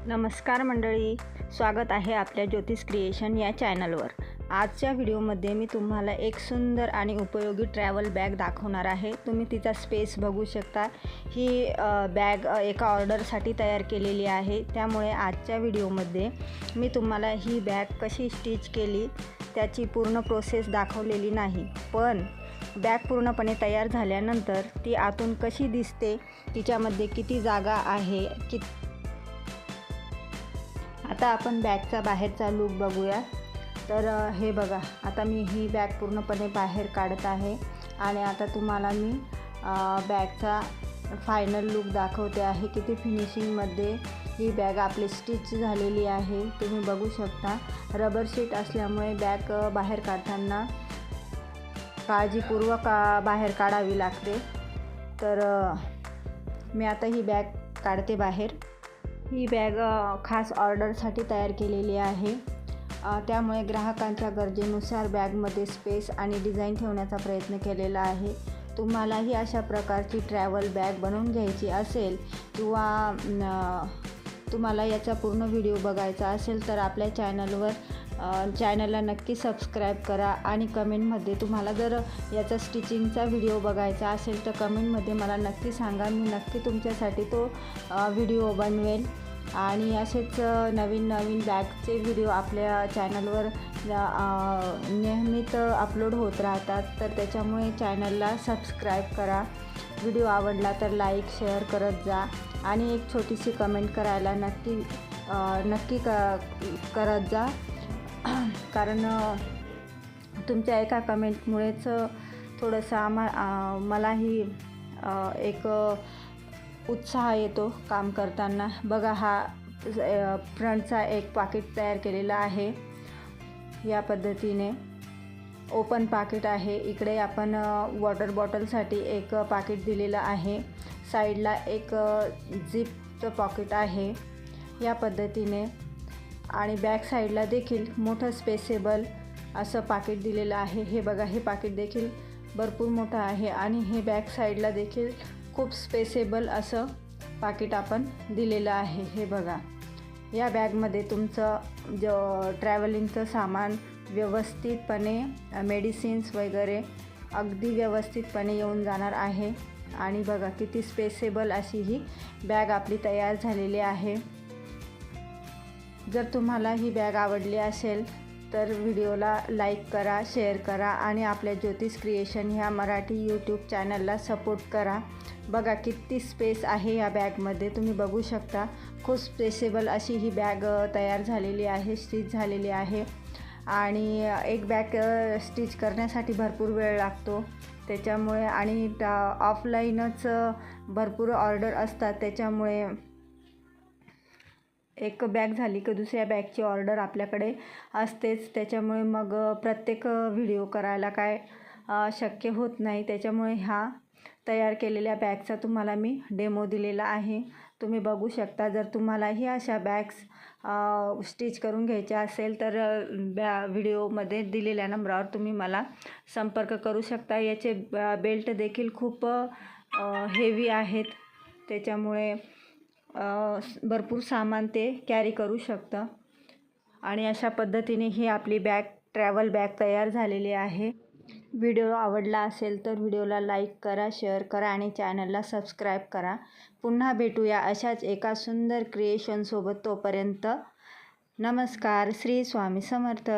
नमस्कार मंडळी, स्वागत आहे आपल्या ज्योतिष क्रिएशन या चॅनलवर। आजच्या व्हिडिओमध्ये मी तुम्हाला एक सुंदर आणि उपयोगी ट्रॅव्हल बॅग दाखवणार आहे। तुम्ही तिचा स्पेस बघू शकता। ही बॅग एका ऑर्डरसाठी तयार केलेली आहे, त्यामुळे आजच्या व्हिडिओमध्ये मी तुम्हाला ही बॅग कशी स्टिच केली त्याची पूर्ण प्रोसेस दाखवलेली नाही, पण बॅग पूर्णपणे तयार झाल्यानंतर ती आतून कशी दिसते, तिच्यामध्ये किती जागा आहे, आता आपण बॅगचा बाहेरचा लूक बघूया। तर हे बघा, आता मी ही बॅग पूर्णपणे बाहेर काढत आहे आणि आता तुम्हाला मी बॅगचा फायनल लूक दाखवते आहे। किती फिनिशिंगमध्ये ही बॅग आपली स्टिच झालेली आहे तुम्ही बघू शकता। रबर शीट असल्यामुळे बॅग बाहेर काढताना काळजीपूर्वक बाहेर काढावी लागते। तर मी आता ही बॅग काढते बाहेर। ही बॅग खास ऑर्डरसाठी तयार केलेली आहे, त्यामुळे ग्राहकांच्या गरजेनुसार बॅगमध्ये स्पेस आणि डिझाईन ठेवण्याचा प्रयत्न केलेला आहे। तुम्हालाही अशा प्रकारची ट्रॅव्हल बॅग बनवून घ्यायची असेल किंवा तुम्हाला याचा पूर्ण व्हिडिओ बघायचा असेल तर आपल्या चॅनलला नक्की सबस्क्राईब करा आणि कमेंटमध्ये तुम्हाला जर याचा स्टिचिंगचा व्हिडिओ बघायचा असेल तर कमेंटमध्ये मला नक्की सांगा। मी नक्की तुमच्यासाठी तो व्हिडिओ बनवेल आणि असेच नवीन बॅगचे व्हिडिओ आपल्या चॅनलवर नेहमीच अपलोड होत राहतात, तर त्याच्यामुळे चॅनलला सबस्क्राईब करा। व्हिडिओ आवडला तर लाईक शेअर करत जा आणि एक छोटीशी कमेंट करायला नक्की करत जा, कारण तुमच्या एका कमेंटमुळेच थोडंसं मलाही एक उत्साह येतो काम करताना। बघा, हा फ्रंटचा एक पाकिट तयार केलेला आहे या पद्धतीने। ओपन पाकिट आहे। इकडे आपण वॉटर बॉटलसाठी एक पाकिट दिलेलं आहे। साईडला एक झिपचं पॉकेट आहे या पद्धतीने, आणि बॅक साईडला देखील मोठं स्पेसेबल असं पाकिट दिलेलं आहे। हे बघा, हे पाकिट देखील भरपूर मोठं आहे आणि हे बॅक साईडला देखील खूप स्पेसेबल असं पाकिट आपण दिलेलं आहे। हे बघा, या बॅगमध्ये तुमचं ट्रॅव्हलिंगचं सामान व्यवस्थितपणे, मेडिसिन्स वगैरे अगदी व्यवस्थितपणे येऊन जाणार आहे। आणि बघा, किती स्पेसेबल अशी ही बॅग आपली तयार झालेली आहे। जर तुम्हाला ही बॅग आवडली असेल तर व्हिडिओला लाईक करा, शेअर करा आणि आपल्या ज्योतिष क्रिएशन ह्या मराठी यूट्यूब चॅनलला सपोर्ट करा। बघा, किती स्पेस आहे या बॅगमध्ये तुम्ही बघू शकता। खूप स्पेसेबल अशी ही बॅग तयार झालेली आहे, स्टिच झालेली आहे। आणि एक बॅग स्टिच करण्यासाठी भरपूर वेळ लागतो, त्याच्यामुळे आणि ऑफलाईनच भरपूर ऑर्डर असतात, त्याच्यामुळे एक बॅग झाली की दुसऱ्या बॅगची ऑर्डर आपल्याकडे असतेच, त्याच्यामुळे मग प्रत्येक व्हिडिओ करायला काय शक्य होत नाही। त्याच्यामुळे ह्या तयार केलेल्या बॅगचा तुम्हाला मी डेमो दिलेला आहे, तुम्ही बघू शकता। जर तुम्हालाही अशा बॅग्स स्टिच करून घ्यायच्या असेल तर व्हिडिओमध्ये दिलेल्या नंबरावर तुम्ही मला संपर्क करू शकता। याचे बेल्ट देखील खूप हेवी आहेत, त्याच्यामुळे भरपूर सामान ते कॅरी करू शकतं। आणि अशा पद्धतीने ही आपली ट्रॅव्हल बॅग तयार झालेली आहे। व्हिडिओ आवडला असेल तर व्हिडिओला लाईक करा, शेअर करा आणि चॅनलला सबस्क्राईब करा। पुन्हा भेटूया अशाच एका सुंदर क्रिएशनसोबत। तोपर्यंत नमस्कार, श्री स्वामी समर्थ।